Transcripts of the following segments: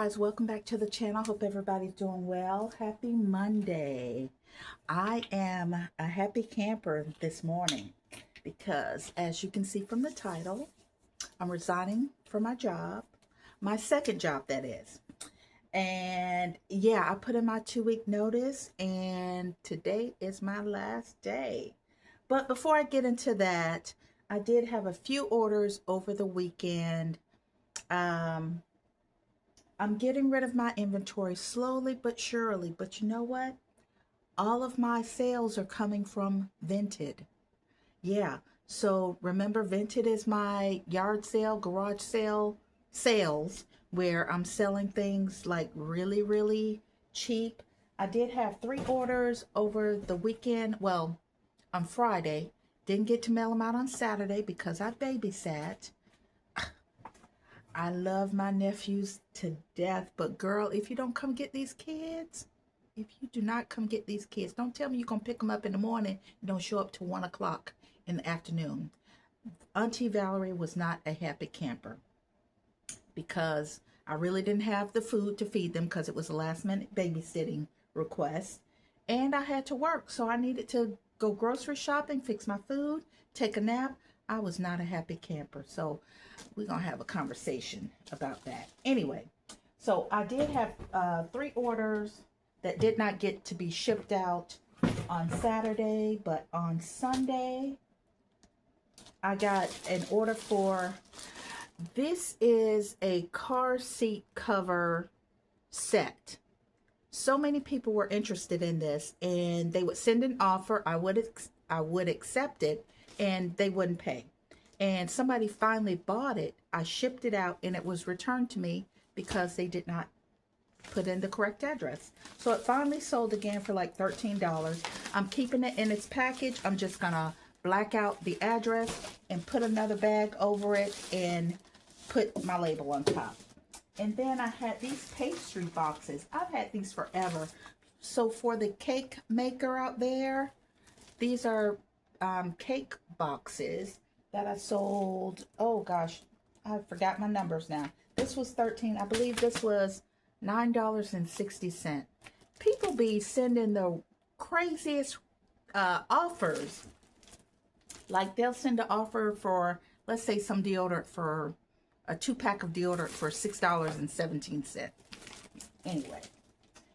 guys, welcome back to the channel. Hope everybody's doing well. Happy Monday. I am a happy camper this morning because, as you can see from the title, I'm resigning from my job, my second job that is. And yeah, I put in my 2-week notice and today is my last day. But before I get into that, I did have a few orders over the weekend. I'm getting rid of my inventory slowly but surely. But you know what? All of my sales are coming from Vinted. Yeah. So remember, Vinted is my yard sale, garage sale sales where I'm selling things like really, really cheap. I did have 3 orders over the weekend. Well, on Friday. Didn't get to mail them out on Saturday because I babysat. I love my nephews to death, but girl, if you don't come get these kids, if you do not come get these kids, don't tell me you're going to pick them up in the morning and don't show up till 1 o'clock in the afternoon. Auntie Valerie was not a happy camper because I really didn't have the food to feed them because it was a last minute babysitting request and I had to work. So I needed to go grocery shopping, fix my food, take a nap. I was not a happy camper. So we're going to have a conversation about that. Anyway, so I did have 3 orders that did not get to be shipped out on Saturday, but on Sunday, I got an order for, this is a car seat cover set. So many people were interested in this and they would send an offer. I would accept it and they wouldn't pay. And somebody finally bought it. I shipped it out and it was returned to me because they did not put in the correct address. So it finally sold again for like $13. I'm keeping it in its package. I'm just gonna black out the address and put another bag over it and put my label on top. And then I had these pastry boxes. I've had these forever. So for the cake maker out there, these are cake boxes that I sold. Oh gosh, I forgot my numbers now. This was 13. I believe this was $9.60. People be sending the craziest offers. Like they'll send an offer for, let's say, some deodorant for a 2-pack of deodorant for $6.17. Anyway,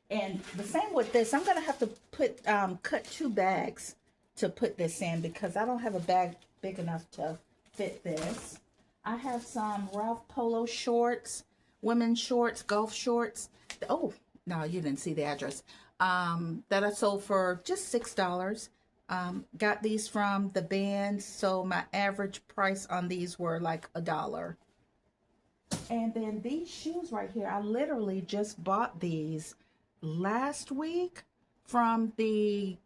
and the same with this. I'm gonna have to put cut 2 bags to put this in because I don't have a bag big enough to fit this. I have some Ralph Polo shorts, women's shorts, golf shorts. Oh, no, you didn't see the address. That I sold for just $6. Got these from the band, so my average price on these were like $1. And then these shoes right here, I literally just bought these last week from the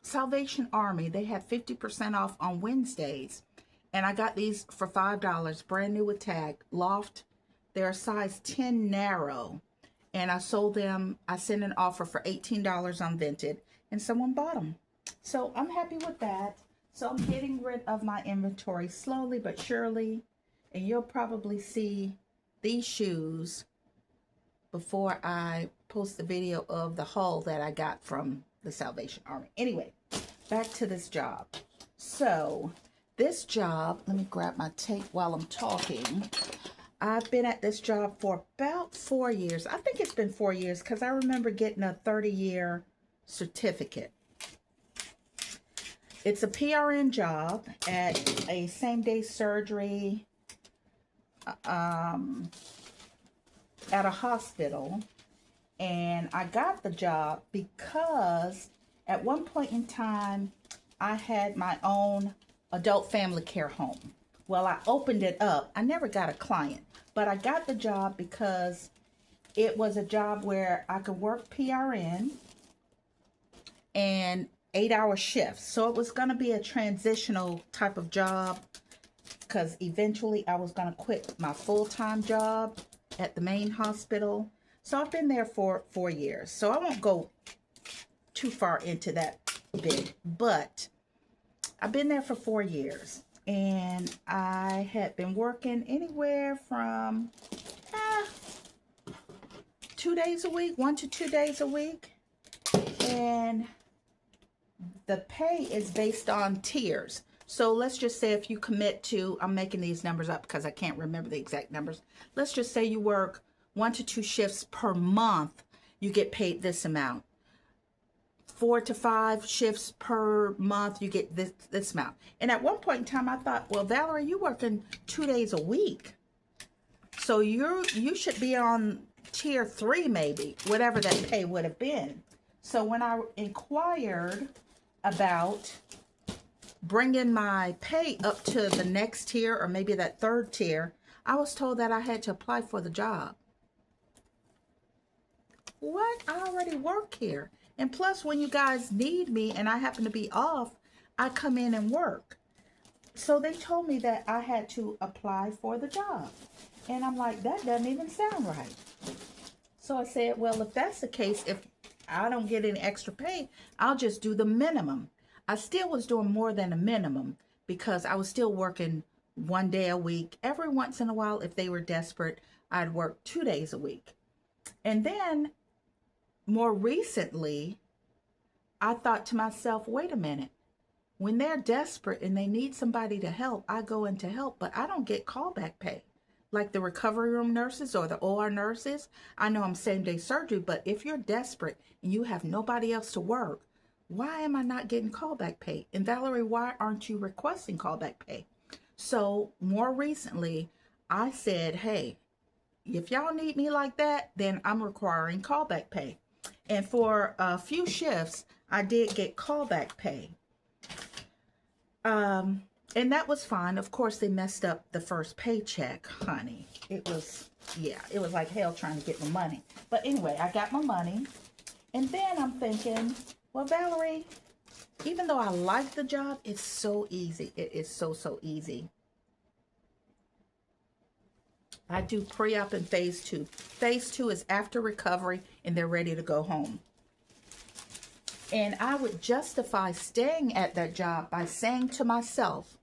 Salvation Army. They had 50% off on Wednesdays. And I got these for $5, brand new with tag. Loft, they're a size 10 narrow. And I sold them, I sent an offer for $18 on Vinted. And someone bought them. So I'm happy with that. So I'm getting rid of my inventory slowly but surely. And you'll probably see these shoes before I post the video of the haul that I got from the Salvation Army. Anyway, back to this job. So this job, let me grab my tape while I'm talking. I've been at this job for about 4 years. I think it's been 4 years because I remember getting a 30-year certificate. It's a PRN job at a same-day surgery at a hospital. And I got the job because at one point in time, I had my own adult family care home. Well, I opened it up. I never got a client, but I got the job because it was a job where I could work PRN and 8-hour shifts. So it was going to be a transitional type of job because eventually I was going to quit my full-time job at the main hospital. So I've been there for 4 years. So I won't go too far into that bit, but I've been there for 4 years. And I had been working anywhere from 2 days a week, 1 to 2 days a week. And the pay is based on tiers. So let's just say if you commit to, I'm making these numbers up because I can't remember the exact numbers. Let's just say you work 1 to 2 shifts per month, you get paid this amount. 4 to 5 shifts per month, you get this amount. And at one point in time, I thought, well, Valerie, you're working 2 days a week. So you should be on tier 3 maybe, whatever that pay would have been. So when I inquired about bringing my pay up to the next tier or maybe that 3rd tier, I was told that I had to apply for the job. What? I already work here. And plus, when you guys need me and I happen to be off, I come in and work. So they told me that I had to apply for the job. And I'm like, that doesn't even sound right. So I said, well, if that's the case, if I don't get any extra pay, I'll just do the minimum. I still was doing more than a minimum because I was still working 1 day a week. Every once in a while, if they were desperate, I'd work 2 days a week. And then more recently, I thought to myself, wait a minute. When they're desperate and they need somebody to help, I go in to help, but I don't get callback pay. Like the recovery room nurses or the OR nurses, I know I'm same-day surgery, but if you're desperate and you have nobody else to work, why am I not getting callback pay? And Valerie, why aren't you requesting callback pay? So more recently, I said, hey, if y'all need me like that, then I'm requiring callback pay. And for a few shifts, I did get callback pay. And that was fine. Of course, they messed up the first paycheck, honey. It was like hell trying to get my money. But anyway, I got my money. And then I'm thinking, well, Valerie, even though I like the job, it's so easy. It is so easy. I do pre-op and phase 2. Phase 2 is after recovery and they're ready to go home. And I would justify staying at that job by saying to myself,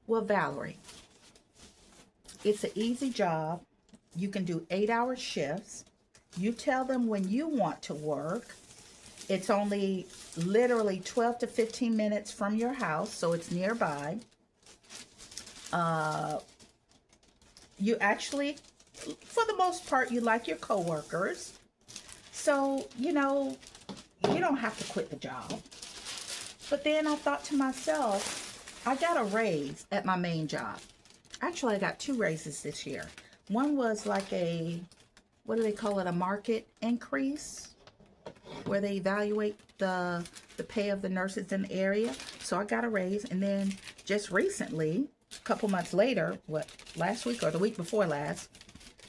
well, Valerie, it's an easy job. You can do 8-hour shifts. You tell them when you want to work. It's only literally 12 to 15 minutes from your house, so it's nearby. You actually, for the most part, you like your coworkers. So, you know, you don't have to quit the job. But then I thought to myself, I got a raise at my main job. Actually, I got 2 raises this year. One was like a, what do they call it, a market increase, where they evaluate the pay of the nurses in the area. So I got a raise. And then just recently, a couple months later, last week or the week before last,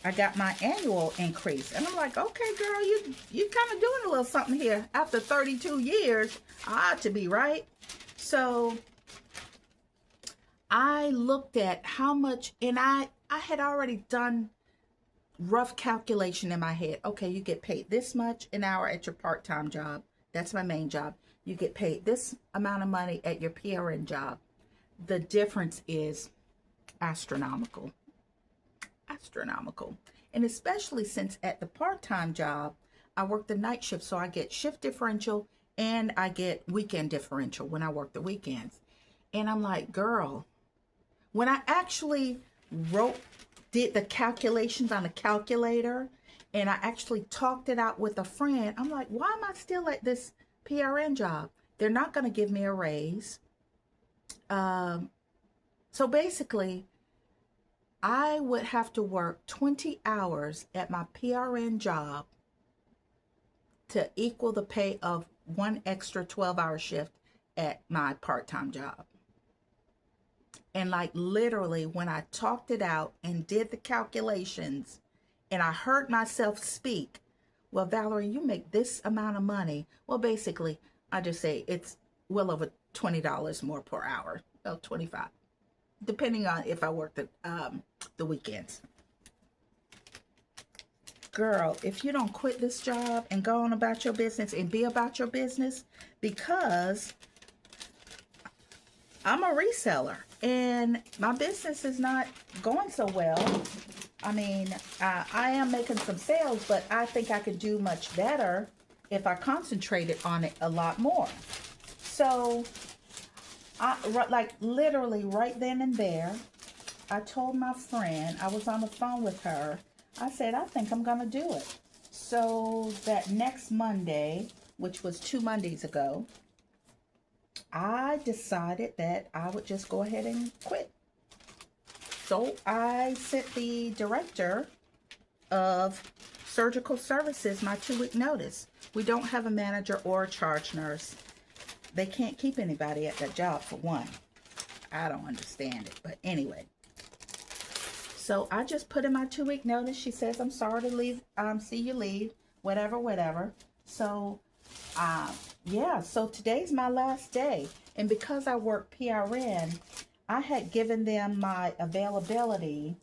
I got my annual increase. And I'm like, okay, girl, you kind of doing a little something here. After 32 years, I ought to be, right? So I looked at how much, and I had already done rough calculation in my head. Okay, you get paid this much an hour at your part-time job. That's my main job. You get paid this amount of money at your PRN job. The difference is astronomical. Astronomical. And especially since at the part-time job, I work the night shift, so I get shift differential and I get weekend differential when I work the weekends. And I'm like, girl, when I actually did the calculations on a calculator and I actually talked it out with a friend, I'm like, why am I still at this PRN job? They're not going to give me a raise. So basically, I would have to work 20 hours at my PRN job to equal the pay of one extra 12-hour shift at my part-time job. And like literally when I talked it out and did the calculations and I heard myself speak, well, Valerie, you make this amount of money. Well, basically, I just say it's well over $20 more per hour. Well, 25, depending on if I work the weekends. Girl, if you don't quit this job and go on about your business and be about your business, because I'm a reseller and my business is not going so well. I mean, I am making some sales, but I think I could do much better if I concentrated on it a lot more. So, like literally right then and there, I told my friend, I was on the phone with her, I said, I think I'm going to do it. So that next Monday, which was 2 Mondays ago, I decided that I would just go ahead and quit. So I sent the director of surgical services my 2-week notice. We don't have a manager or a charge nurse. They can't keep anybody at that job for one. I don't understand it, but anyway. So I just put in my 2-week notice. She says, I'm sorry to leave, see you leave, whatever, whatever. So, yeah, so today's my last day. And because I work PRN, I had given them my availability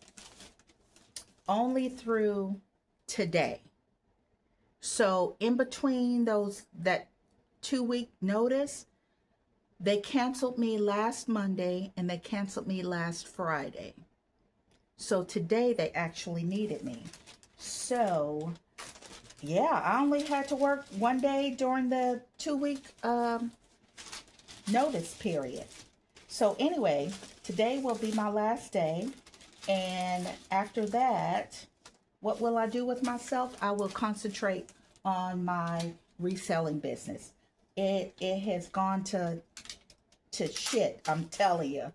only through today. So in between that 2-week notice, they canceled me last Monday and they canceled me last Friday. So today they actually needed me. So yeah, I only had to work 1 day during the 2-week notice period. So anyway, today will be my last day. And after that, what will I do with myself? I will concentrate on my reselling business. It has gone to shit, I'm telling you.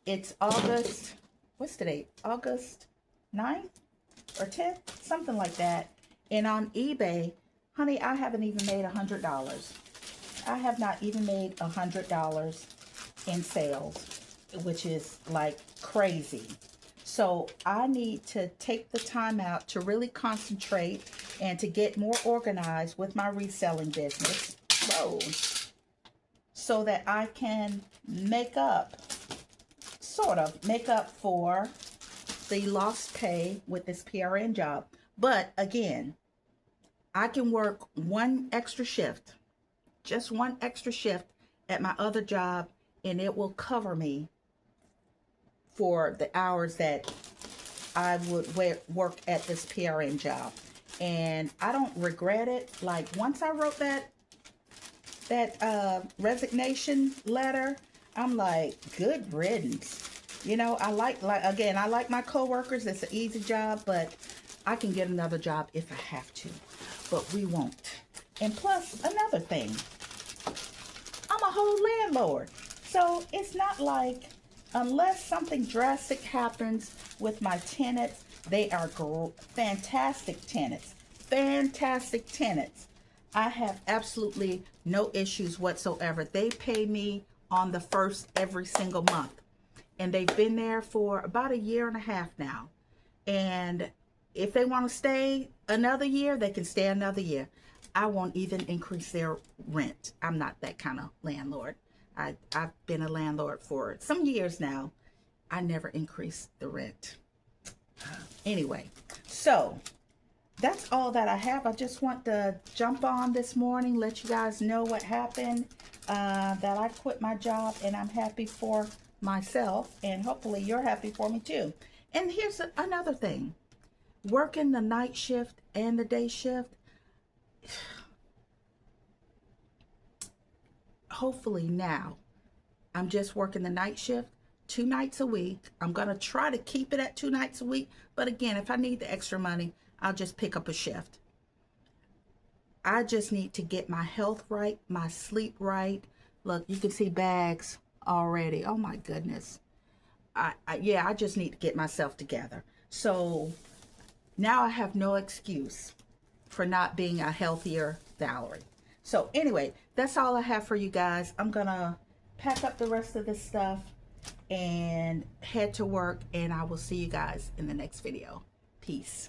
It's August, what's the date? August 9th or 10th? Something like that. And on eBay, honey, I haven't even made $100. I have not even made $100 in sales, which is like crazy. So I need to take the time out to really concentrate and to get more organized with my reselling business. Whoa. So that I can make up for the lost pay with this PRN job. But again, I can work one extra shift, just one extra shift at my other job, and it will cover me for the hours that I would work at this PRN job. And I don't regret it. Like once I wrote that resignation letter, I'm like, good riddance. You know, I like my coworkers. It's an easy job, but I can get another job if I have to, but we won't. And plus another thing, I'm a whole landlord. So it's not like, unless something drastic happens with my tenants, they are fantastic tenants. Fantastic tenants. I have absolutely no issues whatsoever. They pay me on the 1st every single month. And they've been there for about 1.5 years now. And if they want to stay another year, they can stay another year. I won't even increase their rent. I'm not that kind of landlord. I've been a landlord for some years now. I never increase the rent. Anyway, so that's all that I have. I just want to jump on this morning, let you guys know what happened, that I quit my job, and I'm happy for myself, and hopefully you're happy for me too. And here's another thing. Working the night shift and the day shift, hopefully now I'm just working the night shift 2 nights a week. I'm going to try to keep it at 2 nights a week. But again, if I need the extra money, I'll just pick up a shift. I just need to get my health right, my sleep right. Look, you can see bags already. Oh my goodness. Yeah, I just need to get myself together. So now I have no excuse for not being a healthier Valerie. So anyway, that's all I have for you guys. I'm going to pack up the rest of this stuff and head to work, and I will see you guys in the next video. Peace.